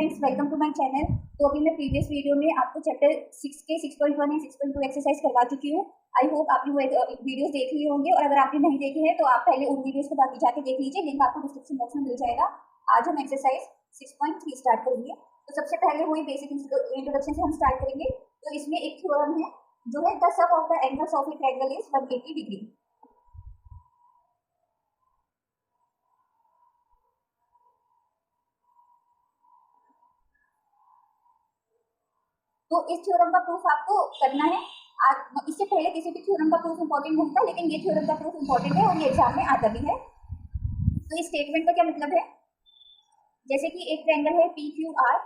Friends, welcome to my channel. तो अभी मैं प्रीवियस वीडियो में आपको चैप्टर 6 के 6.1 एंड 6.2 एक्सरसाइज करवा चुकी हूँ। आई होप आप लोग वीडियोस देख लिए होंगे, और अगर आपने नहीं देखे हैं तो आप पहले उन वीडियोस को बाकी जाके देख लीजिए, लिंक आपको डिस्क्रिप्शन बॉक्स में मिल जाएगा। आज हम एक्सरसाइज 6.3 स्टार्ट करेंगे। तो सबसे पहले वही बेसिक इंट्रोडक्शन से हम स्टार्ट करेंगे। तो इसमें एक थ्योरम है जो है the sum of the angles of a triangle is 180 degree. तो इस थ्योरम का प्रूफ आपको करना है। आज इससे पहले किसी भी थ्योरम का प्रूफ इंपॉर्टेंट नहीं था, लेकिन ये थ्योरम का प्रूफ इंपॉर्टेंट है और ये एग्जाम में आता भी है। तो इस स्टेटमेंट का क्या मतलब है, जैसे कि एक ट्रायंगल है पी क्यू आर,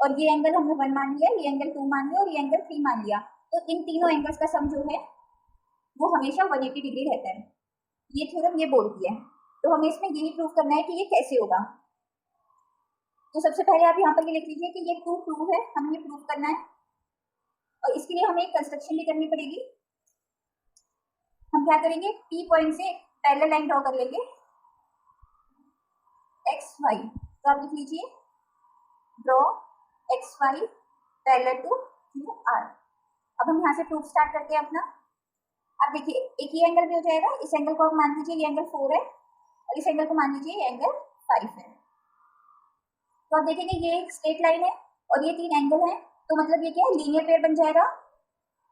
और ये एंगल हमने 1 मान लिया, ये एंगल 2 मान लिया और ये एंगल 3 मान लिया। तो इन तीनों एंगल्स का सम जो है वो हमेशा 180 डिग्री रहता है। ये थ्योरम ये बोलती है। तो हमें इसमें यही प्रूफ करना है कि ये कैसे होगा। तो सबसे पहले आप यहाँ पर ये लिख लीजिए कि ये प्रूफ है, हमें ये प्रूफ करना है, और इसके लिए हमें एक कंस्ट्रक्शन भी करनी पड़ेगी। हम क्या करेंगे, P पॉइंट से पैरेलल लाइन ड्रॉ कर लेंगे एक्स वाई। तो आप लिख लीजिए draw X Y parallel to Q R. अब हम यहाँ से प्रूफ स्टार्ट करते हैं अपना। अब देखिए, एक ही एंगल भी हो जाएगा। इस एंगल को आप मान लीजिए ये एंगल 4 है, और इस एंगल को मान लीजिए ये एंगल 5 है। तो आप देखेंगे ये एक स्ट्रेट लाइन है और ये 3 एंगल है, तो मतलब ये क्या है, लीनियर पेयर बन जाएगा।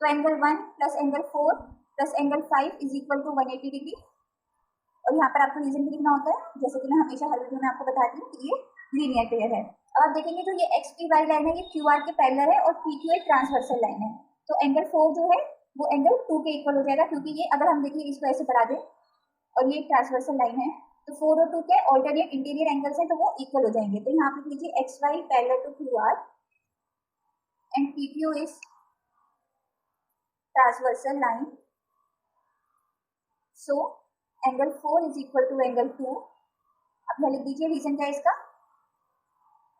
तो angle 1 plus angle 4 plus angle 5 is equal to 180 degree. और यहाँ पर आपको रीजन भी लिखना होता है, जैसे कि मैं हमेशा हर वीडियो में आपको बताती हूँ कि ये लीनियर पेयर है। अब आप देखेंगे जो ये एक्स पी वाई लाइन है ये क्यू आर के पैरेलल है, और पी क्यू एक ट्रांसवर्सल लाइन है। तो एंगल 4 जो है वो एंगल 2 के इक्वल हो जाएगा, क्योंकि ये अगर हम देखिए इसको ऐसे बढ़ा दें और ये ट्रांसवर्सल लाइन है, तो 4 और 2 के ऑल्टरनेट इंटीरियर एंगल्स हैं, तो वो इक्वल हो जाएंगे। तो यहाँ पे लीजिए X Y parallel to Q R and P Q is transversal line, so angle 4 is equal to angle 2। अब यहाँ लिख दीजिए रीजन क्या है इसका,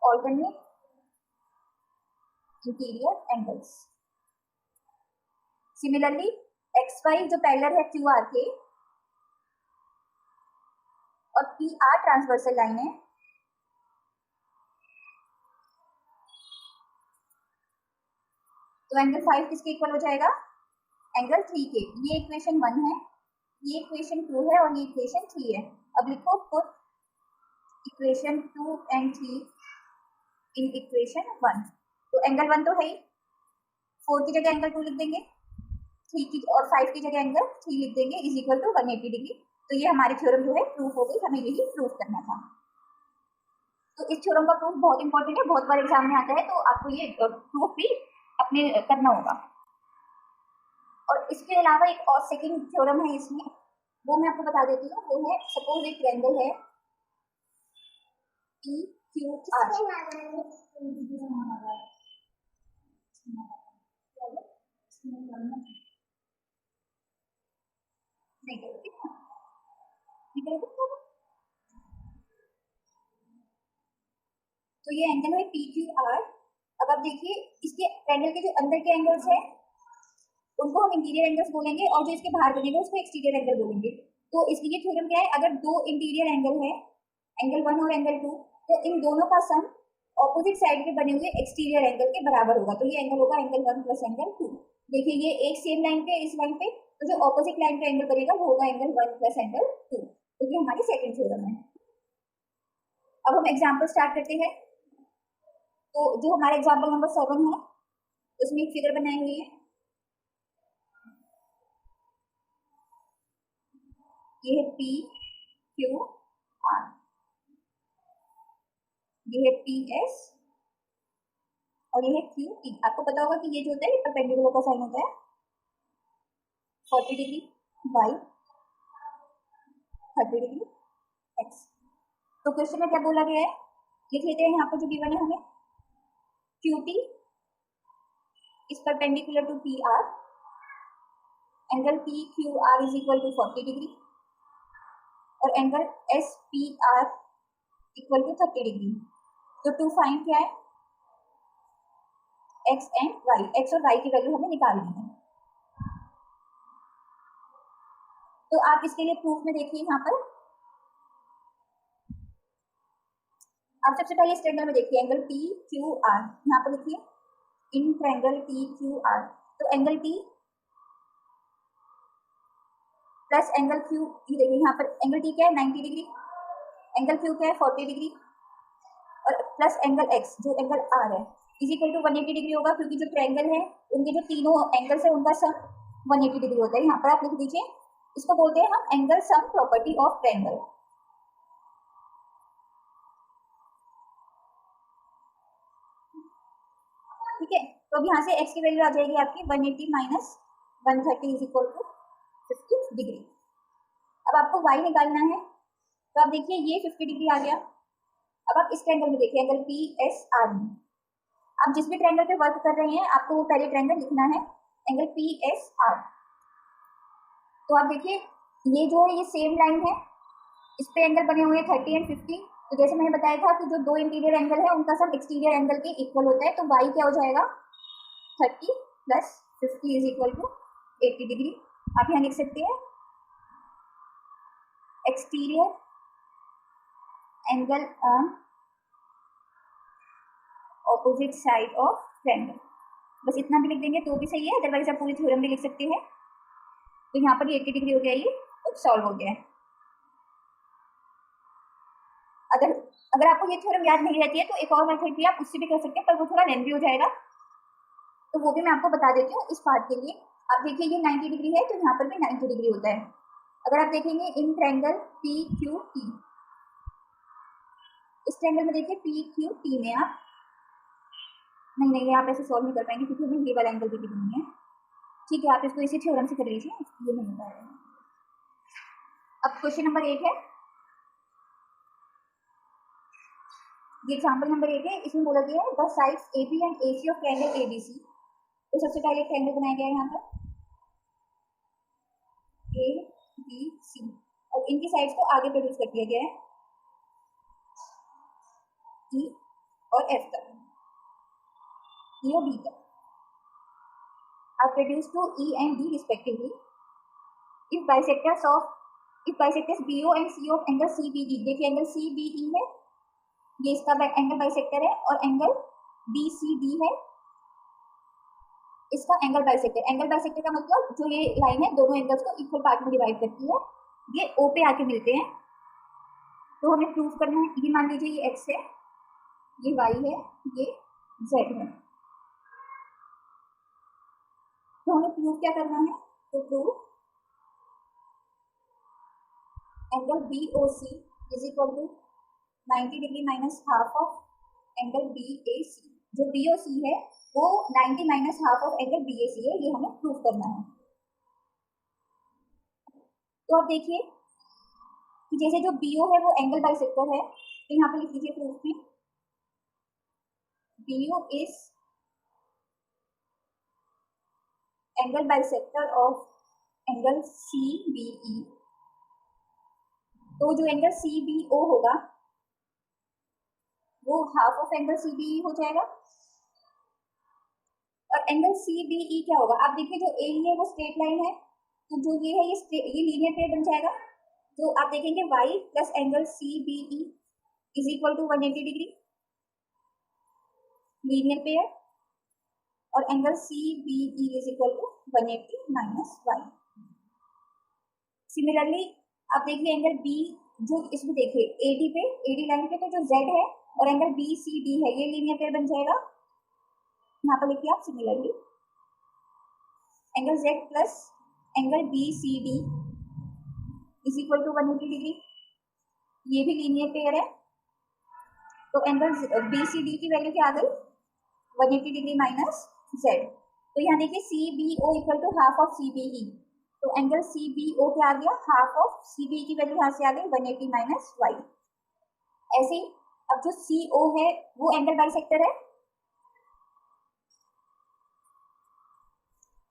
alternate interior angles. Similarly X Y जो पैरेलल है क्यू आर के और पी आर ट्रांसवर्सल लाइन है, तो एंगल 5 किसके इक्वल हो जाएगा, एंगल 3 के। ये इक्वेशन 1 है, ये इक्वेशन 2 है और ये इक्वेशन 3 है। अब लिखो put equation 2 and 3 in equation 1। तो एंगल 1 तो है ही, 4 की जगह एंगल 2 लिख देंगे, 3 की और 5 की जगह एंगल 3 लिख देंगे, इज इक्वल टू 180 डिग्री। तो ये हमारी थ्योरम जो है प्रूफ हो गई, हमें यही प्रूफ करना था। तो इस थ्योरम का प्रूफ बहुत इंपॉर्टेंट है, बहुत बार एग्जाम में आता है, तो आपको ये प्रूफ भी अपने करना होगा। और इसके अलावा एक और सेकंड थ्योरम है इसमें, वो मैं आपको बता देती हूँ। वो है, सपोज एक ट्रायंगल है पी क्यू आर, तो ये एंगल है पी क्यू आर। अब आप देखिए इसके ट्रायंगल के जो अंदर के एंगल्स हैं उनको हम इंटीरियर एंगल्स बोलेंगे, और जो इसके बाहर बनेगा उसको एक्सटीरियर एंगल बोलेंगे। तो इसलिए थ्योरम क्या है, अगर दो इंटीरियर एंगल है, एंगल 1 और एंगल 2, तो इन दोनों का सम ऑपोजिट साइड पे बने हुए एक्सटीरियर एंगल के बराबर होगा। तो ये एंगल होगा एंगल 1 प्लस एंगल 2। देखिए ये एक सेम लाइन पे, इस लाइन पे, तो जो ऑपोजिट लाइन पे एंगल बनेगा वो होगा एंगल 1 प्लस एंगल 2। तो ये हमारी सेकंड थ्योरम है। अब हम एग्जाम्पल स्टार्ट करते हैं। तो जो हमारा एग्जाम्पल नंबर 7 है उसमें एक फिगर बनाई हुई है, ये है पी क्यू आर, ये है पी एस और ये है क्यू टी। आपको पता होगा कि ये जो होता है परपेंडिकुलर का साइन होता है 40 डिग्री वाई, 30 डिग्री एक्स। तो क्वेश्चन में क्या बोला गया है, लिख लेते हैं यहाँ पर जो गिवन है हमें, Q T is perpendicular to P R, angle P Q R is equal to 40 degree, और angle S P R equal to 30 degree. तो टू फाइंड क्या है, एक्स एंड वाई, एक्स और वाई की वैल्यू हमें निकालनी है। तो आप इसके लिए प्रूफ में देखिए यहाँ पर, अब सबसे पहले इस ट्रायंगल में देखिए एंगल पी क्यू आर, यहाँ पर लिखिए in triangle P Q R, तो angle P plus angle Q, ये देखिए यहाँ पर एंगल टी क्या है 90 डिग्री, एंगल क्यू क्या है 40 डिग्री, और प्लस एंगल एक्स जो एंगल आर है इज इक्वल टू 180 डिग्री होगा, क्योंकि जो ट्रायंगल है उनके जो तीनों एंगल्स है उनका सम 180 डिग्री होता है। यहाँ पर आप लिख दीजिए, इसको बोलते हैं हम angle sum property of triangle. ठीक है, तो अब यहाँ से x की वैल्यू आ जाएगी आपकी 180 minus 130 is equal to 50 degree. अब आपको y निकालना है, तो आप देखिए ये 50 डिग्री आ गया। अब आप इस ट्रायंगल में देखिए एंगल पी एस आर में, आप जिस भी ट्रायंगल पे वर्क कर रहे हैं आपको वो पहले ट्रायंगल लिखना है एंगल पी एस आर। तो आप देखिए ये जो है ये सेम लाइन है, इस पे एंगल बने हुए हैं 30 एंड 50। तो जैसे मैंने बताया था कि जो दो इंटीरियर एंगल है उनका सम एक्सटीरियर एंगल के इक्वल होता है, तो y क्या हो जाएगा 30 plus 50 is equal to 80 degree. आप यहाँ लिख सकते हैं exterior angle on opposite side of triangle, बस इतना भी लिख देंगे तो भी सही है, अदरवाइज आप पूरी थ्योरम भी लिख सकते हैं। तो यहाँ पर 80 डिग्री हो गया, ये सॉल्व हो गया है। अगर आपको ये थ्योरम याद नहीं रहती है तो एक और मेथड भी आप उससे भी कर सकते हैं, पर वो थोड़ा लेंथी हो जाएगा, तो वो भी मैं आपको बता देती हूँ इस पार्ट के लिए। आप देखिए ये 90 डिग्री है तो यहाँ पर भी 90 डिग्री होता है। अगर आप देखेंगे इन ट्रायंगल पी क्यू टी, इस ट्रायंगल में देखिए पी क्यू टी में आप नहीं आप ऐसे सॉल्व नहीं कर पाएंगे क्योंकि हमें ये वाला एंगल भी नहीं है। ठीक है, आप इसको इसी थ्योरम से कर लीजिए, ये नहीं बता रहे हैं। अब क्वेश्चन नंबर 8 है, ये एग्जाम्पल नंबर 8 है, इसमें बोला गया है the sides AB and AC of triangle ABC। तो सबसे पहले ट्रायंगल बनाया गया है यहाँ पर ABC, और इनकी साइड्स को आगे प्रोड्यूस कर दिया गया है E और F तक, E और B तक are produced to E and D respectively if bisectors BO and CO of angle CBE। देखिए एंगल CBE है, ये इसका एंगल बाइसेक्टर है, और एंगल BCD है इसका एंगल बाइसेक्टर। एंगल बाइसेक्टर का मतलब जो ये लाइन है दोनों एंगल्स को इक्वल पार्ट में डिवाइड करती है, ये O पे आके मिलते हैं। तो हमें प्रूव करना है, ये मान लीजिए ये X है, ये Y है, ये Z है, तो हमें प्रूव क्या करना है, तो prove angle BOC is equal to 90 degree minus half of angle BAC। जो BOC है वो 90 minus half of angle BAC है, ये हमें प्रूव करना है। तो अब देखिए कि जैसे जो BO है वो एंगल बाइसेक्टर है, तो यहाँ पे लिख लीजिए प्रूफ में BO is angle bisector of angle CBE। तो जो एंगल CBO होगा वो हाफ ऑफ एंगल CBE हो जाएगा, और एंगल CBE क्या होगा, आप देखिए जो AE है वो स्ट्रेट लाइन है, तो जो ये है ये लीनियर पेयर बन जाएगा। तो आप देखेंगे y plus angle CBE is equal to 180 degree linear pair, और angle CBE is equal to 180 minus y। Similarly आप देखिए एंगल B जो इसमें देखिए AD लाइन पे तो जो Z है और एंगल BCD है ये लीनियर पेयर बन जाएगा। यहाँ पर लिखिए आप similarly angle Z plus angle BCD is equal to 180 degree, ये भी लीनियर पेयर है। तो एंगल BCD की वैल्यू क्या आ गई 180 डिग्री माइनस Z। तो यहाँ देखिए CBO equal to half of CBE, तो एंगल CBO क्या आ गया हाफ ऑफ CBE की वैल्यू यहाँ से आ गई 180 माइनस y। ऐसे ही अब जो CO है वो एंगल बाइसेक्टर है,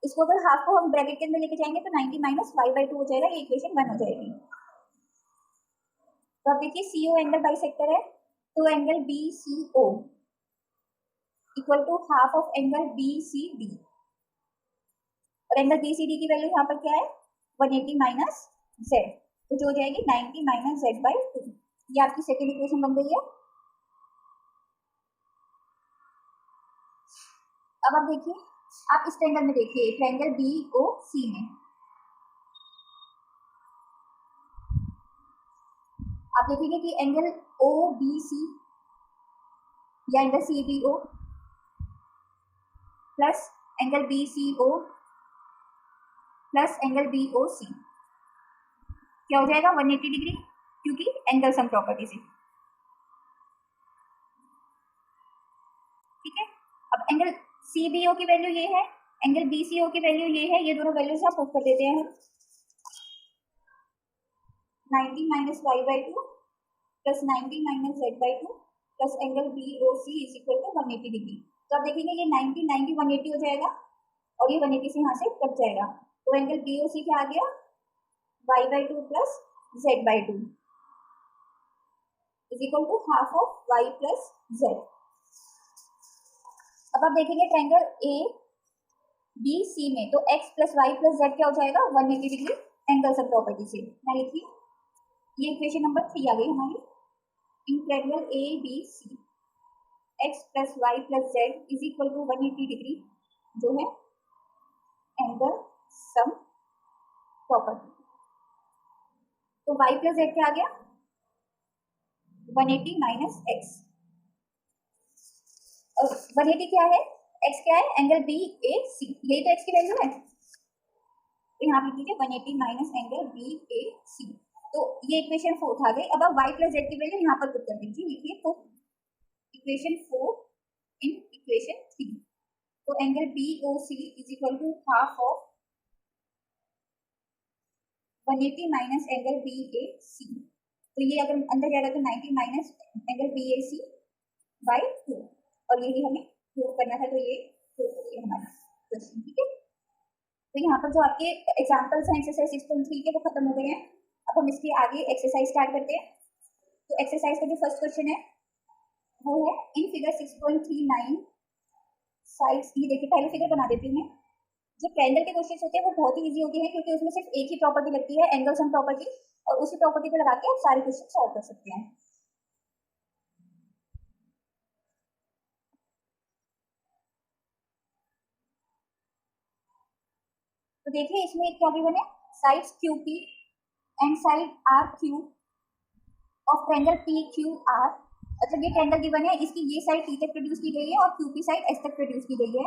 इसको अगर हाफ को हम ब्रैकेट के अंदर लेके जाएंगे तो 90 माइनस y/2 हो जाएगा, ये इक्वेशन 1 हो जाएगी। तो अब देखिए CO एंगल बाइसेक्टर है, तो angle BCO equal to half of angle BCD, और एंगल BCD की वैल्यू यहाँ पर क्या है 180 माइनस Z, तो जो हो जाएगी 90 माइनस Z/2। ये आपकी सेकेंड इक्वेशन बन गई है। अब आप देखिए, आप इस ट्रायंगल में देखिए, ट्रायंगल बी ओ सी में आप देखेंगे कि एंगल ओ बी सी या angle C B O plus angle B C O plus angle B O C क्या हो जाएगा 180 डिग्री, क्योंकि एंगल सम प्रॉपर्टी से। ठीक है, अब एंगल सी बी ओ की वैल्यू ये है, एंगल बी सी ओ की वैल्यू ये है, ये दोनों वैल्यूज आप पुट कर देते हैं हम 90 minus Y by two plus 90 minus Z by two plus angle B O C is equal to 180 degree. तो आप देखेंगे ये 90 90 180 हो जाएगा और ये 180 से यहाँ से कट जाएगा, तो एंगल बी ओ सी क्या आ गया Y by two plus Z by two is equal to half of Y plus Z. अब आप देखेंगे ट्रायंगल ए बी सी में, तो x plus Y plus Z क्या हो जाएगा 180 डिग्री एंगल सम प्रॉपर्टी से। मैं लिखिए, ये इक्वेशन नंबर 3 आ गई हमारी। In triangle A B C x plus Y plus Z is equal to 180 degree जो है एंगल सम प्रॉपर्टी। तो y प्लस जेड क्या आ गया 180 माइनस एक्स, और 180 क्या है, x क्या है एंगल बी ए सी, यही तो x की वैल्यू है, तो यहाँ लिख दीजिए 180 minus angle B A C. तो ये इक्वेशन 4 आ गई। अब आप y प्लस जेड की वैल्यू यहाँ पर पुट कर दीजिए, लिखिए तो इक्वेशन 4 इन इक्वेशन 3, तो angle B O C is equal to half of 180 minus angle B A C. तो ये अगर अंदर जाएगा तो 90 minus angle B A C by 2, और यही हमें प्रूव करना था, तो ये प्रूव हो गया हमारा क्वेश्चन। ठीक है, तो यहाँ पर जो आपके एग्जाम्पल्स हैं एक्सरसाइज 6.3 के वो खत्म हो गए हैं। अब हम इसके आगे एक्सरसाइज स्टार्ट करते हैं। तो एक्सरसाइज का जो फर्स्ट क्वेश्चन है वो है इन फिगर 6.39 साइड्स। ये देखिए, पहले फिगर बना देती हूँ मैं। जो ट्रायंगल के क्वेश्चन होते हैं वो बहुत ही इजी होते हैं, क्योंकि उसमें सिर्फ एक ही प्रॉपर्टी लगती है एंगल सम प्रॉपर्टी, और उसी प्रॉपर्टी को लगा के आप सारे क्वेश्चन सॉल्व कर सकते हैं। तो देखिए इसमें क्या गिवन है, sides Q P and side R Q of triangle P Q R. मतलब ये ट्रायंगल गिवन है, इसकी ये साइड टी तक प्रोड्यूस की गई है और क्यू पी साइड एस तक प्रोड्यूस की गई है,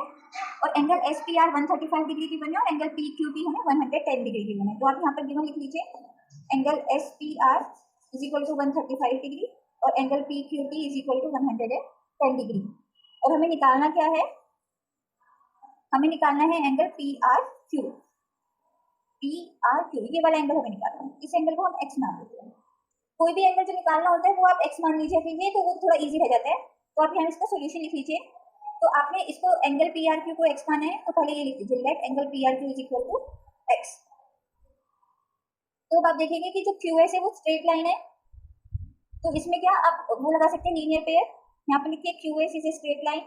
और angle S P are 135 degree की बनी है और एंगल पी क्यू पी हमें 110 डिग्री की बनी है। तो आप यहाँ पर गिवन लिख लीजिए angle S P R is equal to 135 degree और angle P Q P is equal to 110 degree. और हमें निकालना क्या है, हमें निकालना है angle P R Q. P R Q ये वाला एंगल हमें निकालना है, इस एंगल को हम एक्स मान लेते हैं। कोई भी एंगल जो निकालना होता है वो आप एक्स मान लीजिए, फिर ये तो वो थोड़ा इजी रह जाता है। तो आप यहाँ इसका सोल्यूशन लिख लीजिए। तो आपने इसको एंगल पी आर क्यू को एक्स माना है, तो पहले ये लिख लीजिए let angle P R Q is equal to X. तो अब आप देखेंगे कि जो क्यू एस है वो स्ट्रेट लाइन है, तो इसमें क्या आप वो लगा सकते हैं लीनियर पेयर। यहाँ पे लिखिए Q S is a straight line.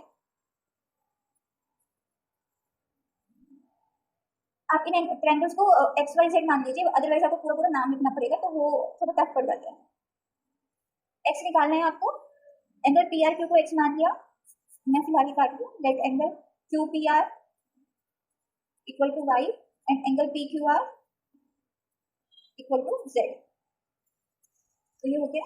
आप इन ट्रायंगल्स को एक्स वाई जेड मान लीजिए, अदरवाइज आपको पूरा पूरा नाम लिखना पड़ेगा, तो वो थोड़ा टफ पड़ जाता है। एक्स निकालना है आपको, एंगल पी आर क्यू को एक्स मान लिया, मैं फिलहाल काट दूं let angle Q P R equal to Y and angle P Q R equal to Z. तो ये हो गया,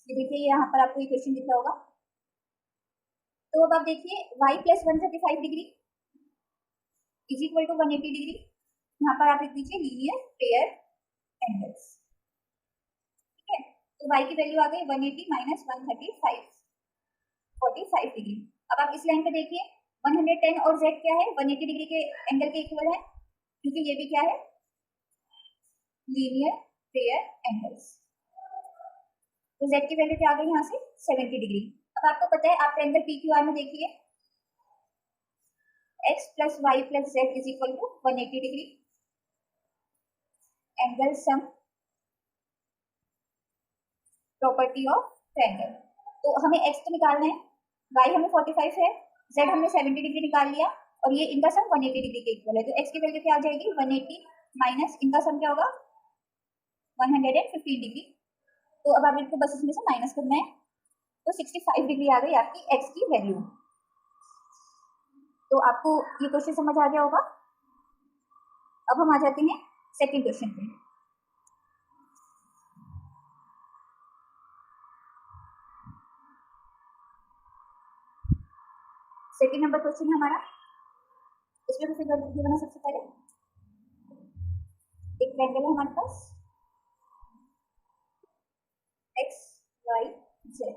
ये देखिए यहाँ पर आपको इक्वेशन दिख रहा होगा। तो अब आप देखिए y plus 135 degree is equal to 180 degree, यहाँ पर आप लिख दीजिए लीनियर पेयर एंगल्स। ठीक है, तो y की वैल्यू आ गई 180 माइनस 135 45 डिग्री। अब आप इस लाइन पे देखिए 110 और z क्या है 180 डिग्री के एंगल के इक्वल है, क्योंकि ये भी क्या है लीनियर पेयर एंगल्स। तो z की वैल्यू क्या आ गई यहाँ से 70 डिग्री। अब आपको पता है, आप ट्रायंगल पी क्यू आर में देखिए x plus Y plus Z is equal to 180 degree angle sum property of triangle. तो हमें x तो निकालना है, y हमें 45 है, z हमने 70 डिग्री निकाल लिया, और ये इनका सम 180 डिग्री के इक्वल है। तो x की वैल्यू क्या आ जाएगी 180 माइनस इनका सम क्या होगा 115 डिग्री। तो अब आप इनको बस इसमें से माइनस करना है, तो 65 डिग्री आ गई आपकी एक्स की वैल्यू। तो आपको ये क्वेश्चन समझ आ गया होगा। अब हम आ जाते हैं सेकंड क्वेश्चन पे। सेकंड नंबर क्वेश्चन है हमारा। इसमें फिगर गिवन है। सबसे पहले एक ट्रायंगल है हमारे पास एक्स वाई जेड,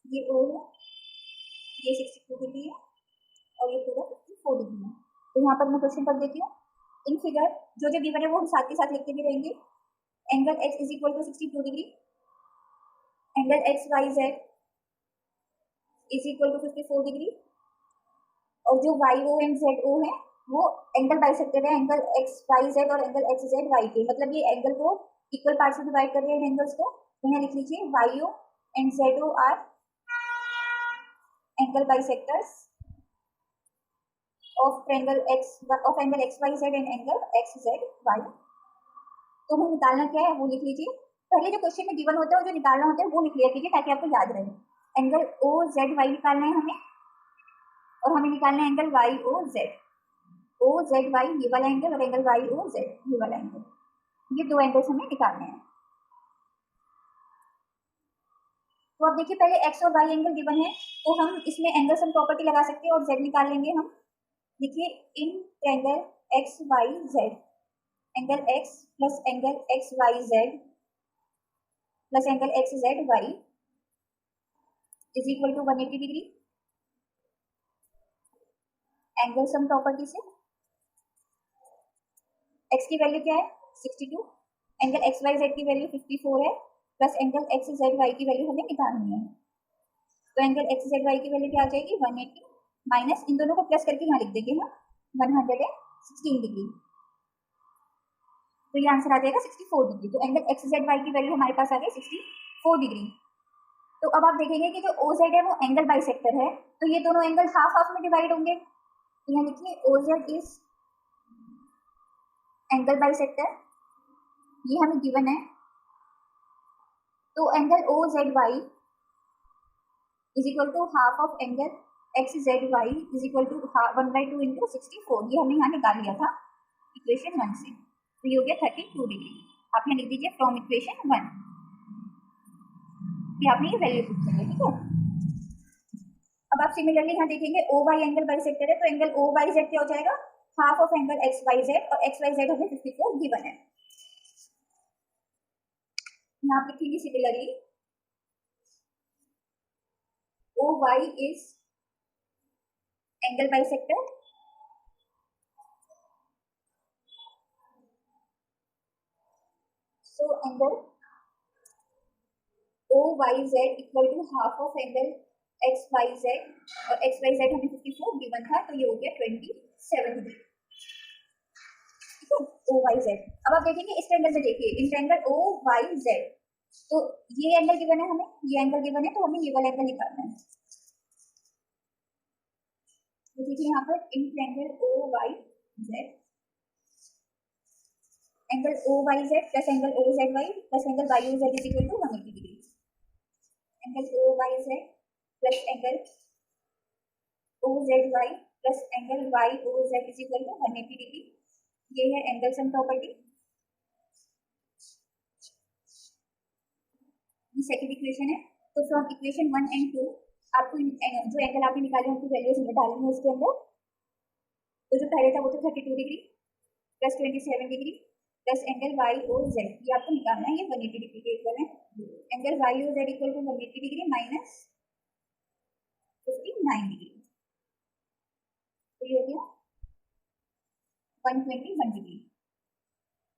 ये ओ है, ये 62 डिग्री है और ये पूरा 54 डिग्री है। तो यहाँ पर मैं क्वेश्चन कर देती हूँ। इन फिगर जो जो गिवन है वो हम साथ के साथ लिखते भी रहेंगे। Angle X is equal to 62 degree, angle X Y Z is equal to 54 degree, और जो Y O and Z O है वो एंगल बाइसेक्टर है एंगल एक्स वाई जेड और एंगल एक्स जेड वाई के। मतलब ये एंगल को इक्वल पार्ट्स में डिवाइड कर रहे हैं एंगल्स को। तो यहाँ लिख लीजिए Y O and Z O are angle bisectors of angle X Y Z and angle X Z Y. तो हमें निकालना क्या है वो लिख लीजिए। पहले जो क्वेश्चन में गिवन होता है वो जो निकालना होता है वो लिख लिया कीजिए ताकि आपको याद रहे। एंगल ओ जेड वाई निकालना है हमें, और हमें निकालना है angle Y O Z. O Z Y ये वाला एंगल और एंगल वाई ओ जेड ये वाला एंगल, ये दो एंगल्स हमें निकालने हैं। तो अब देखिए पहले एक्स और वाई एंगल गिवन है तो हम इसमें एंगल सम प्रॉपर्टी लगा सकते हैं और जेड निकाल लेंगे हम। देखिए in angle X Y Z, angle X plus angle X Y Z plus angle X Z Y is equal to 180 degree. Angle sum property से एक्स की वैल्यू क्या है 62, एंगल एक्स वाई जेड की वैल्यू 54 है, plus angle X Z Y की value हमें निकालनी है। तो एंगल एक्स जेड वाई की वैल्यू क्या आ जाएगी 180 माइनस इन दोनों को प्लस करके यहाँ लिख देंगे हम 116 डिग्री। तो ये आंसर आ जाएगा 64 डिग्री। तो एंगल एक्स जेड वाई की वैल्यू हमारे पास आ गई 64 डिग्री। तो अब आप देखेंगे कि जो ओ जेड है वो एंगल बाइसेक्टर है, तो ये दोनों एंगल हाफ हाफ में डिवाइड होंगे। तो यहाँ लिखिए O Z is angle bisector, ये हमें गिवन है। तो angle O Z Y is equal to half of angle X Z Y is equal to 1/2 into 64, ये हमने यहाँ निकाल लिया था इक्वेशन 1 से। तो ये हो गया 32 डिग्री। आप यहाँ लिख दीजिए फ्रॉम इक्वेशन 1, ये आपने ये वैल्यू पुट कर दी। ठीक है। अब आप सिमिलरली यहाँ देखेंगे ओ वाई एंगल बाइसेक्टर है, तो एंगल ओ वाई जेड क्या हो जाएगा half of angle X Y Z, और एक्स वाई जेड हमें 54 गिवन है। यहाँ आप लिखेंगे similarly O Y is angle bisector, so angle OYZ equal to half of angle XYZ, और XYZ हमें 54 गिवन था तो ये हो गया 27 डिग्री। ठीक है OYZ। अब आप देखेंगे इस ट्रायंगल में, देखिए इन ट्रायंगल OYZ, तो ये एंगल गिवन है हमें, ये एंगल गिवन है, तो हमें ये वाला एंगल निकालना है। तो देखिए यहाँ पर in triangle OYZ, angle OYZ plus angle OZY plus angle YOZ is equal to 180 degree. Angle OYZ plus angle OZY plus angle YOZ is equal to 180 degree. ये है एंगल सम प्रॉपर्टी। ये second equation है। तो from equation 1 and 2 आपको जो angle आपने निकाले उनकी वैल्यूज डालनी है उसके अंदर। तो जो पहले था वो तो 32 degree plus 27 degree plus angle YOZ, ये आपको निकालना है, ये 180 डिग्री के इक्वल है। Angle YOZ equal to 180 degree minus 59 degree, तो ये हो गया 121 डिग्री।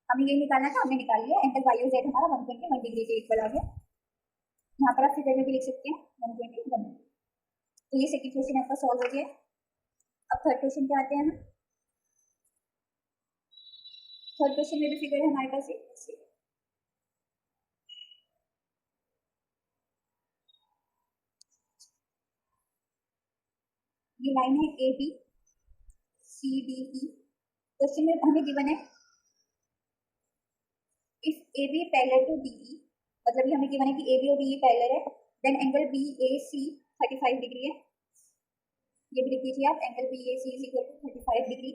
हमें ये निकालना था, हमने निकाल लिया। एंगल YOZ हमारा 121 डिग्री के इक्वल आ गया। यहाँ पर आप फिगर में भी लिख सकते हैं 121 डिग्री। तो ये सेकंड क्वेश्चन आपका सॉल्व हो गया। अब थर्ड क्वेश्चन पे आते हैं हम। थर्ड क्वेश्चन में भी फिगर है हमारे पास ये लाइन है ABCDE। क्वेश्चन में हमें गिवन है if AB parallel to DE, मतलब ये हमें गिवन है कि ए बी और डी पैरेलल है, then angle B A C 35 degree है, ये भी लिख दीजिए आप, angle B A C is equal to 35 degree,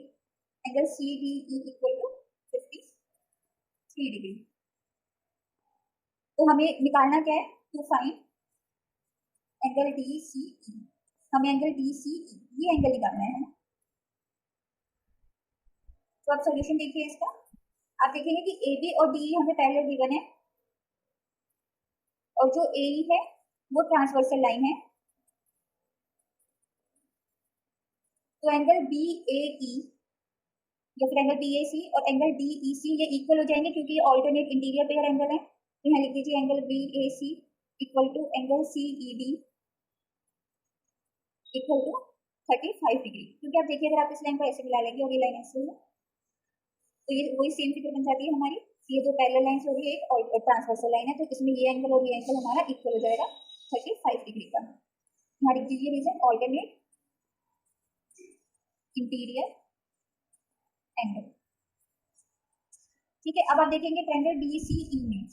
angle C D E equal to 53 degree. तो हमें निकालना क्या है, to find angle D C E, हमें एंगल डी सी ई ये एंगल निकालना है। तो आप सोल्यूशन देखिए इसका, आप देखेंगे कि ए बी और डी हमें पैरेलल गिवन है, और जो ए है वो ट्रांसवर्सल लाइन है, तो एंगल बी ए ई या फिर एंगल बी ए सी और एंगल डी ई सी ये इक्वल हो जाएंगे, क्योंकि ये ऑल्टरनेट इंटीरियर पेयर एंगल है। तो यहाँ लिख दीजिए angle B A C equal to angle C E D equal to 35 degree, क्योंकि आप देखिए अगर आप इस लाइन को ऐसे मिला लेंगे और ये लाइन ऐसे है, तो ये वही सेम फिगर बन जाती है हमारी, ये जो पैरेलल लाइन हो रही है एक ट्रांसवर्सल लाइन है, तो इसमें ये एंगल और ये एंगल हमारा इक्वल हो जाएगा 35 डिग्री का। यहाँ लिख दीजिए रीजन ऑल्टरनेट इंटीरियर एंगल। ठीक है, अब आप देखेंगे ट्रायंगल डी सी ई में,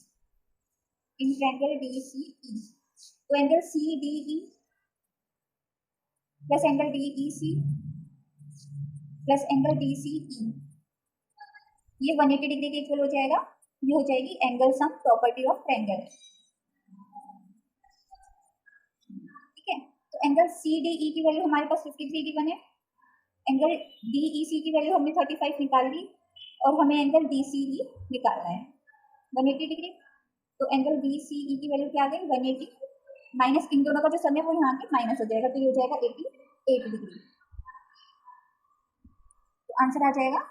in triangle D C E, तो angle C D E plus angle D E C plus angle D C E ये 180 डिग्री के इक्वल हो जाएगा, ये हो जाएगी angle sum property of triangle. ठीक है, तो एंगल सी डी ई की वैल्यू हमारे पास 53 गिवन है, एंगल डी ई सी की वैल्यू हमने 35 निकाल ली, और हमें एंगल डी सी ई निकालना है 180 डिग्री। तो एंगल डी सी ई की वैल्यू क्या आ गई 180, माइनस इन दोनों का जो सम है वो यहाँ के माइनस हो जाएगा, तो ये हो जाएगा 88 डिग्री। तो आंसर आ जाएगा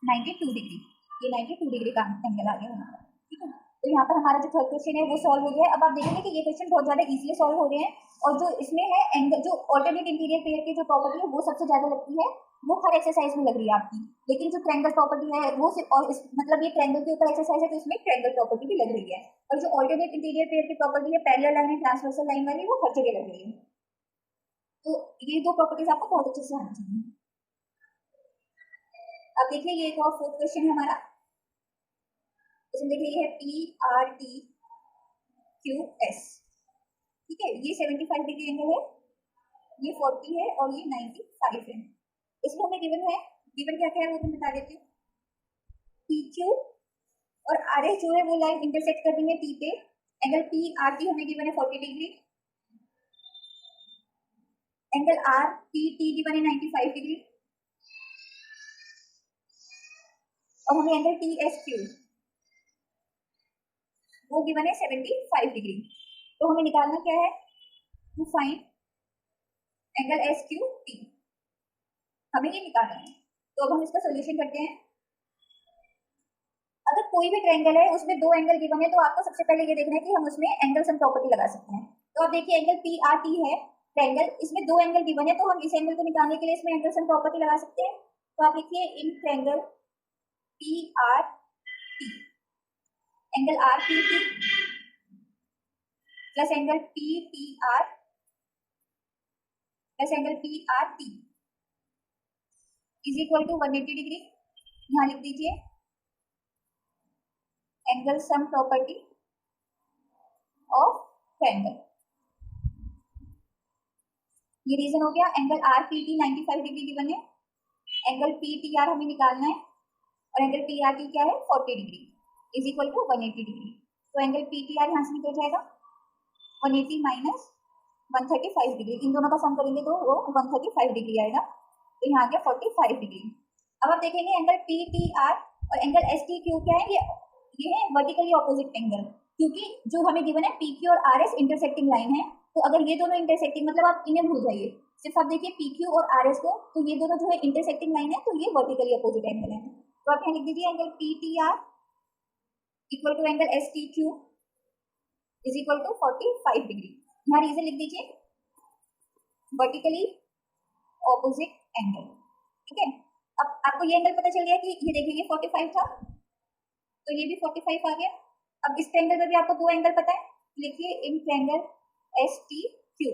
92 डिग्री, ये 92 डिग्री का एंगल आ गया हमारा। ठीक है, तो यहाँ पर हमारा जो थर्ड क्वेश्चन है वो सॉल्व हो गया है। अब आप देखेंगे कि ये क्वेश्चन बहुत ज्यादा इजीली सॉल्व हो रहे हैं, और जो इसमें है एंगल जो ऑल्टरनेट इंटीरियर पेयर की जो प्रॉपर्टी है वो सबसे ज्यादा लगती है, वो हर एक्सरसाइज में लग रही है आपकी, लेकिन जो ट्रायंगल प्रॉपर्टी है वो सिर्फ, और मतलब ये ट्रायंगल के ऊपर एक्सरसाइज है तो इसमें ट्रायंगल प्रॉपर्टी भी लग रही है, और जो ऑल्टरनेट इंटीरियर पेयर की प्रॉपर्टी है पैरेलल लाइन है ट्रांसवर्सल लाइन वाली वो हर जगह लग रही है। तो ये दो प्रॉपर्टीज आपको बहुत अच्छे से आनी चाहिए। अब देखिए ये एक और फोर्थ क्वेश्चन है हमारा, इसमें देखिए ये है P R T Q S. ठीक है, ये 75 डिग्री एंगल है, ये 40 है और ये 95 है। इसमें हमें गिवन है, गिवन क्या क्या है वो मैं बता देती हूँ। पी क्यू और आर एस जो है वो लाइन इंटरसेक्ट कर रही है टी पे, एंगल पी आर टी हमें गिवन है 40 degree, angle R P T given है 95 डिग्री, और हमें एंगल टी एस क्यू वो गिवन है 75 डिग्री। तो हमें निकालना क्या है, to find angle S Q T, हमें ये निकालना है। तो अब हम इसका सोल्यूशन करते हैं। अगर कोई भी ट्रायंगल है उसमें दो एंगल गिवन है, तो आपको सबसे पहले ये देखना है कि हम उसमें एंगल सम प्रॉपर्टी लगा सकते हैं। तो आप देखिए एंगल पी आर टी है ट्रायंगल, इसमें दो एंगल गिवन है, तो हम इस एंगल को निकालने के लिए इसमें एंगल सम प्रॉपर्टी लगा सकते हैं। तो आप लिखिए in triangle P R T, angle R P T plus angle P T R plus angle P R T is equal to 180 degree. यहाँ लिख दीजिए angle sum property of triangle. ये रीजन हो गया। Angle R P T 95 degree given है, angle P T R हमें निकालना है, और एंगल पी आर टी क्या है 40 degree is equal to 180 degree. तो एंगल पी टी आर यहाँ से निकल जाएगा 180 माइनस 135 डिग्री, इन दोनों का सम करेंगे तो वो 135 डिग्री आएगा, तो यहाँ आ गया 45 डिग्री। अब आप देखेंगे एंगल पी टी आर और एंगल एस टी क्यू क्या है, ये है वर्टिकली ऑपोजिट एंगल, क्योंकि जो हमें गिवन है पी क्यू और आर एस इंटरसेक्टिंग लाइन है, तो अगर ये दोनों इंटरसेक्टिंग, मतलब आप इन्हें भूल जाइए, सिर्फ आप देखिए पी क्यू और आर एस को, तो ये दोनों जो है इंटरसेक्टिंग लाइन है, तो ये वर्टिकली ऑपोजिट एंगल है। तो आप यहाँ लिख दीजिए angle P T R equal to angle S T Q is equal to 45 degree. यहाँ रीजन लिख दीजिए वर्टिकली ऑपोजिट एंगल। ठीक है, अब आपको ये एंगल पता चल गया कि ये देखिए 45 था, तो ये भी 45 आ गया। अब इस ट्रायंगल में भी आपको दो एंगल पता है, लिखिए in triangle S T Q,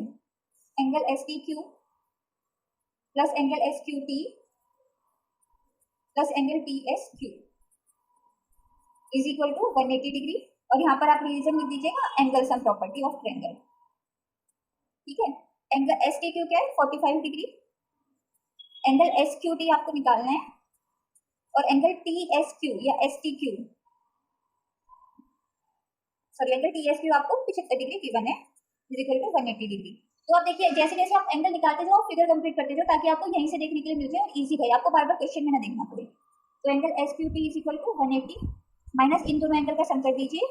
angle S T Q plus angle S Q T plus angle T S Q is equal to 180 degree, और यहाँ पर आप रीजन लिख दीजिएगा angle sum property of triangle. ठीक है, एंगल एस टी क्यू क्या है 45 degree, angle S Q T आपको निकालना है, और एंगल टी एस क्यू या S T Q, sorry angle T S Q आपको 75 डिग्री गिवन है, इज इक्वल टू 180 डिग्री। तो आप देखिए जैसे जैसे आप एंगल निकालते जाओ फिगर कंप्लीट करते जाओ, ताकि आपको यहीं से देखने के लिए मिल जाए और इजी है, आपको बार बार क्वेश्चन में ना देखना पड़े। तो angle S Q T is equal to 180 minus इन दोनों एंगल का सम कर दीजिए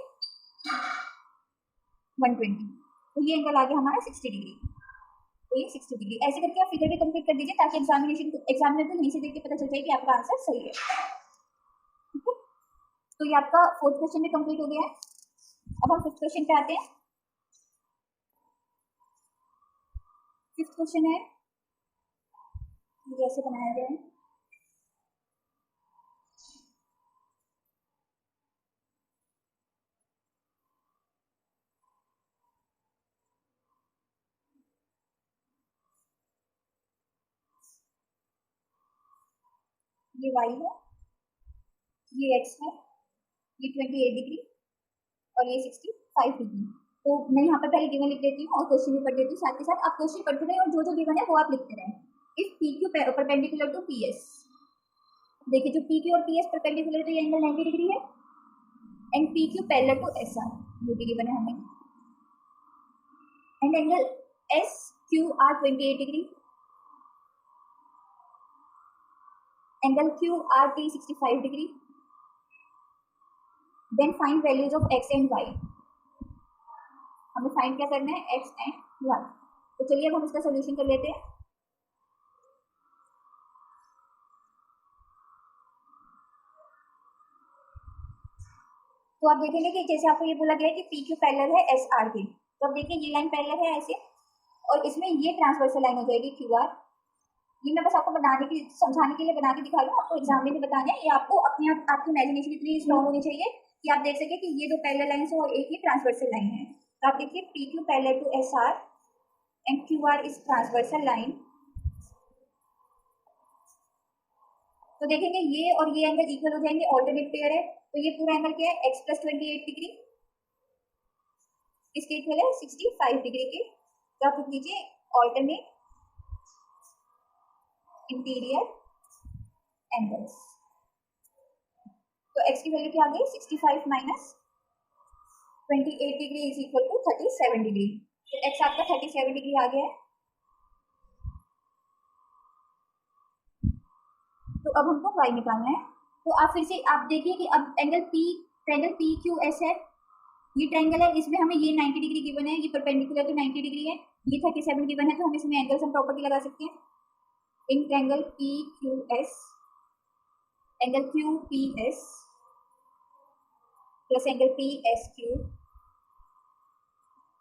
120, तो ये एंगल आ गया हमारा 60 डिग्री, तो ये 60 डिग्री। ऐसे करके आप फिगर भी कंप्लीट कर दीजिए, ताकि एग्जामिनर को यहीं से देख के पता चल जाए कि आपका आंसर सही है। ठीक है, तो ये आपका फोर्थ क्वेश्चन भी कंप्लीट हो गया है। अब हम फिफ्थ क्वेश्चन पे आते हैं। फिफ्थ क्वेश्चन है, ये ऐसे बनाया गया है, ये y है, ये x है, ये 28 डिग्री और ये 65 डिग्री। तो मैं यहाँ पर पहले गिवन लिख देती हूँ और क्वेश्चन भी पढ़ देती हूँ साथ के साथ, आप क्वेश्चन पढ़ते रहे और जो जो गिवन है वो आप लिखते रहे। If P Q perpendicular to P S, देखिए जो पी क्यू और पी एस परपेंडिकुलर तो ये एंगल 90 डिग्री है, and P Q parallel to S R, ये भी गिवन है हमें, and angle S Q R 28 degree, angle Q R T 65 degree, then find values of x and y। हमें find क्या करना है, x एंड y। तो चलिए अब हम इसका सोल्यूशन कर लेते हैं। तो आप देखेंगे कि जैसे आपको ये बोला गया है कि पी क्यू पैरेलल है एस आर के, तो अब देखिए ये लाइन पैरेलल है ऐसे, और इसमें ये ट्रांसवर्सल लाइन हो जाएगी क्यू आर। ये मैं बस आपको बनाने की समझाने के लिए बना के दिखा रही हूँ, आपको एग्जाम में नहीं बताना है, ये आपको अपने आप आपकी इमेजिनेशन इतनी स्ट्रॉन्ग होनी चाहिए कि आप देख सके कि ये दो पैरेलल लाइन है और एक ही ट्रांसवर्सल लाइन है। तो आप देखिए P Q parallel to S R and Q R is transversal line. तो देखेंगे ये और ये एंगल इक्वल हो जाएंगे, ऑल्टरनेट पेयर है, तो ये पूरा एंगल क्या है x प्लस 28 डिग्री, इसके इक्वल है 65 डिग्री के। तो आप लिख लीजिए ऑल्टरनेट इंटीरियर एंगल्स। तो x की वैल्यू क्या आ गई 65 minus 28 degree is equal to 37 degree, तो x आपका 37 डिग्री आ गया है। तो अब हमको y निकालना है। तो आप फिर से आप देखिए कि अब ट्रायंगल पी क्यू एस है, ये ट्रायंगल है, इसमें हमें ये 90 डिग्री गिवन है, ये परपेंडिकुलर तो 90 डिग्री है, ये 37 गिवन है, तो हम इसमें एंगल सम प्रॉपर्टी लगा सकते हैं। In triangle P Q S, angle Q P S plus angle P S Q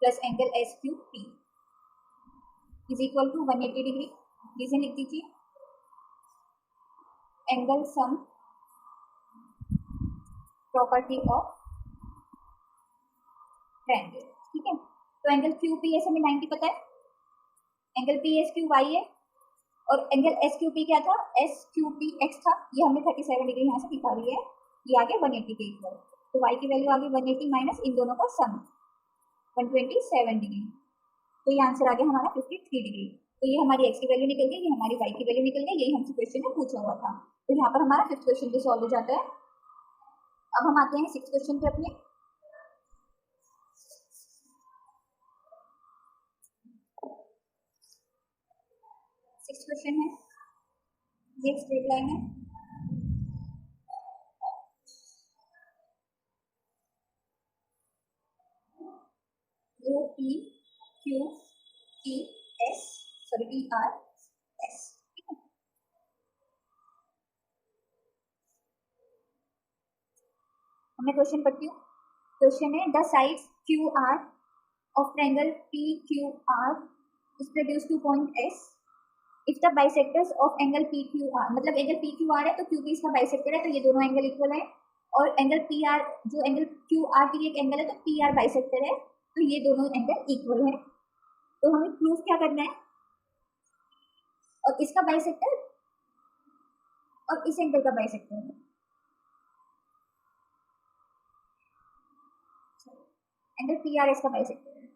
plus angle S Q P is equal to 180 degree. Reason लिख दीजिए angle sum property of triangle. ठीक है, तो angle Q P S हमें 90 पता है, angle P S Q y है, और एंगल एस क्यू पी क्या था, एस क्यू पी एक्स था, ये हमने 37 डिग्री यहाँ से दिखा रही है, ये आ गया 180 के इक्वल। तो y की वैल्यू आ गई 180 माइनस इन दोनों का सम 127 डिग्री, तो ये आंसर आ गया हमारा 53 डिग्री। तो ये हमारी x की वैल्यू निकल गई, ये हमारी y की वैल्यू निकल गई, यही हमसे क्वेश्चन में पूछा हुआ था। तो यहाँ पर हमारा फिफ्थ क्वेश्चन भी सॉल्व हो जाता है। अब हम आते हैं सिक्स्थ क्वेश्चन पे अपने। सिक्स्थ क्वेश्चन है, ये एक स्ट्रेट लाइन है, O P Q T S, sorry T R S. मैं क्वेश्चन पढ़ती हूँ। क्वेश्चन है the sides Q R of triangle P Q R is produce to point S if the bisectors of angle P Q R, मतलब angle P Q R है तो Q P इसका bisector है, तो ये दोनों एंगल इक्वल है, और एंगल पी आर जो एंगल क्यू आर की एक एंगल है तो पी आर बाइसेक्टर है, तो ये दोनों एंगल इक्वल है। तो हमें प्रूफ क्या करना है, और इसका बाइसेक्टर और इस एंगल का बाइसेक्टर है, एंगल पी आर एस का बाइसेक्टर है।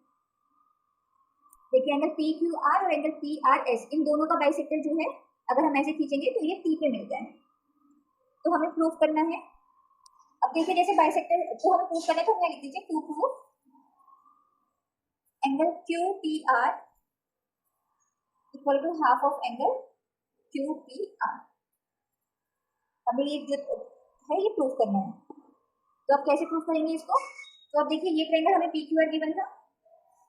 देखिए एंगल पी क्यू आर और एंगल पी आर एस, इन दोनों का बाइसेक्टर जो है अगर हम ऐसे खींचेंगे तो ये टी पे मिलता है। तो हमें प्रूफ करना है। अब देखिए जैसे बाइसेक्टर को हमें प्रूफ करना है तो हमें लिख दीजिए to prove angle Q P R equal to half of angle Q P R. हमें ये जो है ये प्रूफ करना है। तो आप कैसे प्रूफ करेंगे इसको? तो अब देखिए ये ट्रायंगल हमें पी क्यू आर गिवन था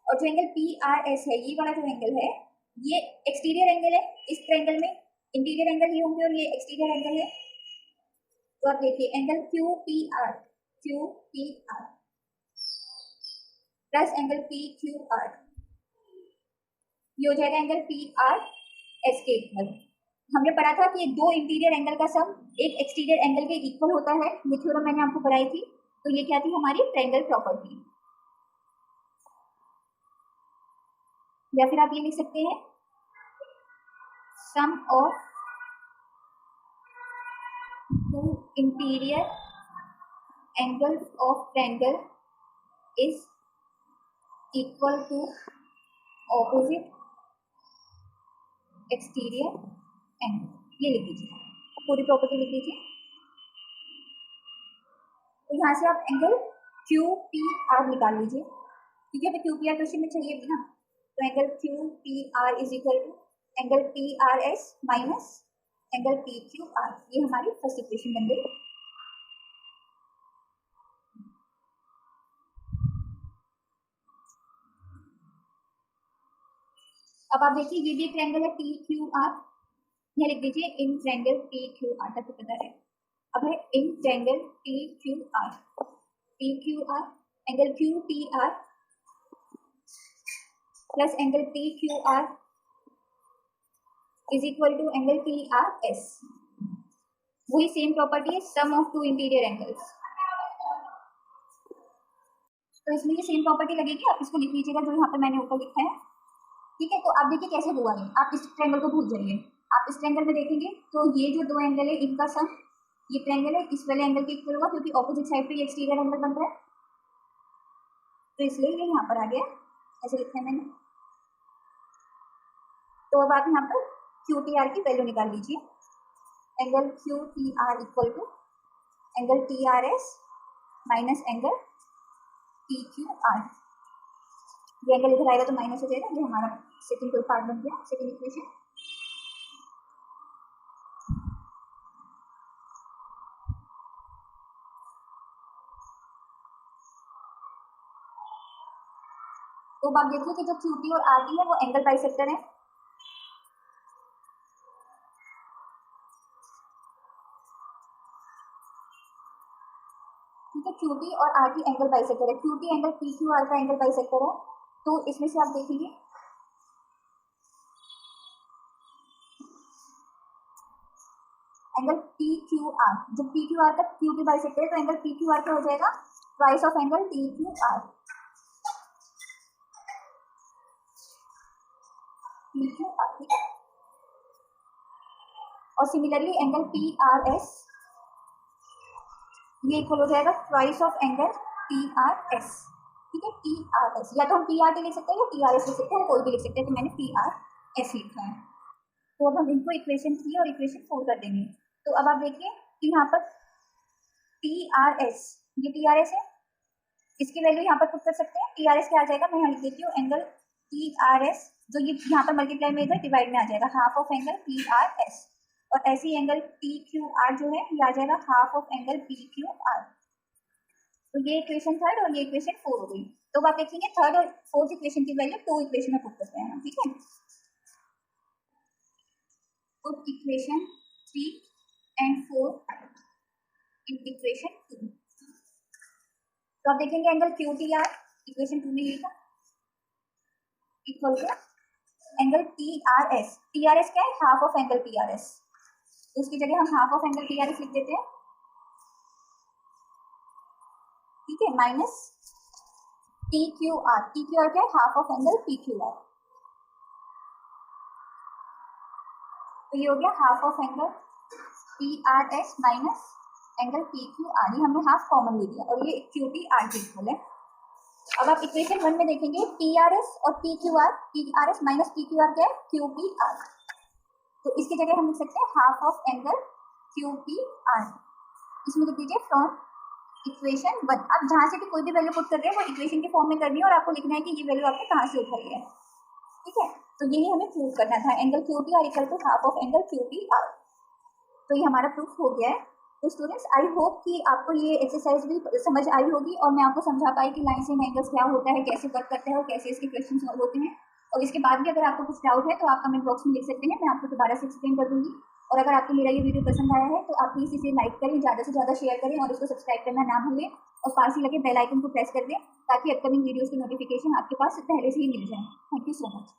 और जो एंगल पी आर एस है ये वाला जो एंगल है ये एक्सटीरियर एंगल है। इस ट्रायंगल में इंटीरियर एंगल ये होंगे और ये एक्सटीरियर एंगल है। तो आप देखिए angle Q P R plus angle P Q R ये हो जाएगा एंगल पी आर एस के इक्वल। हमने पढ़ा था कि दो इंटीरियर एंगल का सम एक एक्सटीरियर एंगल के इक्वल होता है। ये थ्योरम मैंने आपको पढ़ाई थी। तो ये क्या थी हमारी ट्रायंगल प्रॉपर्टी। या फिर आप ये लिख सकते हैं sum of two interior angles of triangle is equal to opposite exterior angle. ये लिख दीजिए, पूरी प्रॉपर्टी लिख दीजिए। तो यहाँ से आप एंगल क्यू पी आर निकाल लीजिए, ठीक है। क्यू पी आर क्वेश्चन में चाहिए भी ना। तो angle Q P R is equal to angle P R S minus angle P Q R. ये हमारी फर्स्ट इक्वेशन बन गई। अब आप देखिए ये भी एक ट्रायंगल है पी क्यू आर। यहाँ लिख दीजिए in triangle P Q R तक पता है। अब है in triangle P Q R angle Q P R plus angle P Q R is equal to angle P R S. वही सेम प्रॉपर्टी है sum of two interior angles. तो इसमें ये सेम प्रॉपर्टी लगेगी। आप इसको लिख लीजिएगा जो यहाँ पर मैंने ऊपर लिखा है, ठीक है। तो आप देखिए कैसे हुआ ये। आप इस ट्रायंगल को भूल जाइए। आप इस ट्रायंगल में देखेंगे तो ये जो दो एंगल है इनका सम ये ट्रायंगल है इस वाले एंगल के इक्वल होगा क्योंकि ऑपोजिट साइड पे ये एक्सटीरियर एंगल बन रहा है। तो इसलिए ये यहाँ पर आ गया, ऐसे लिखा है मैंने। तो अब आप यहाँ पर क्यू टी आर की वैल्यू निकाल लीजिए। Angle Q T R equal to angle T R S minus angle P Q R. ये एंगल इधर आएगा तो माइनस हो जाएगा। ये हमारा सेकंड कोई पार्ट बन गया, सेकंड इक्वेशन। तो अब आप देखिए कि जो क्यू टी और आर टी है वो एंगल बाइसेक्टर है। ठीक है, क्यू टी और आर टी एंगल बाइसेक्टर है। Q T angle P Q are का एंगल बाइसेक्टर है। तो इसमें से आप देखेंगे एंगल पी क्यू आर, जब पी क्यू आर तक क्यू टी बाइसेक्टर है तो एंगल पी क्यू आर क्या हो जाएगा twice of angle P Q are. ठीक है। और similarly angle P R S ये इक्वल हो जाएगा twice of angle P R S. ठीक है, पी आर एस या तो हम पी आर टी लिख सकते हैं या पी आर एस लिख सकते हैं, कोई भी लिख सकते हैं। तो मैंने पी आर एस लिखा है। तो अब हम इनको इक्वेशन 3 और इक्वेशन 4 कर देंगे। तो अब आप देखिए कि यहाँ पर टी आर एस, ये टी आर एस है, इसकी वैल्यू यहाँ पर पुट कर सकते हैं। टी आर एस क्या आ जाएगा, मैं यहाँ लिख देती हूँ एंगल टी आर एस, जो ये यहाँ पर मल्टीप्लाई में इधर डिवाइड में आ जाएगा half of angle P R S. और ऐसे ही एंगल पी क्यू आर जो है ये आ जाएगा half of angle P Q R. तो ये इक्वेशन 3 और ये इक्वेशन 4 हो गई। तो आप देखेंगे 3rd और 4th इक्वेशन की वैल्यू 2 इक्वेशन में पुट करते हैं, ठीक है। Put equation 3 and 4 in equation 2। तो आप देखेंगे angle Q T R equation 2 में लिखा equal to angle T R S. T R S क्या है, half of angle P R S. तो उसकी जगह हम half of angle P R S लिख देते हैं, ठीक है, minus T Q R. T Q R क्या है, half of angle P Q R. तो ये हो गया half of angle P R S minus angle P Q R. ये हमने हाफ कॉमन ले लिया और ये क्यू टी आर के इक्वल है। अब आप इक्वेशन 1 में देखेंगे PRS और PQR, PRS माइनस PQR क्या है, QPR। तो इसकी जगह हम लिख सकते हैं हाफ ऑफ एंगल QPR। इसमें लिख दीजिए फ्रॉम इक्वेशन 1। आप जहां से भी कोई भी वैल्यू पुट कर रहे हैं वो इक्वेशन के फॉर्म में करनी है और आपको लिखना है कि ये वैल्यू आपने कहां से उठाई है। ठीक है, तो यही हमें प्रूव करना था, angle QPR equal to half of angle QPR। तो ये हमारा प्रूफ हो गया है। तो स्टूडेंट्स आई होप कि आपको ये एक्सरसाइज भी समझ आई होगी और मैं आपको समझा पाई कि लाइन्स एंड एंगल्स क्या होता है, कैसे वर्क करता है और कैसे इसके क्वेश्चन सॉल्व होते हैं। और इसके बाद भी अगर आपको कुछ डाउट है तो आप कमेंट बॉक्स में लिख सकते हैं, मैं आपको दोबारा से एक्सप्लेन कर दूंगी। और अगर आपको मेरा ये वीडियो पसंद आया है तो आप प्लीज़ इसे लाइक करें, ज़्यादा से ज़्यादा शेयर करें और इसको सब्सक्राइब करना ना भूलें और पास ही लगे बेल आइकन को प्रेस कर दें ताकि अपकमिंग वीडियोज़ की नोटिफिकेशन आपके पास पहले से ही मिल जाए। Thank you so much.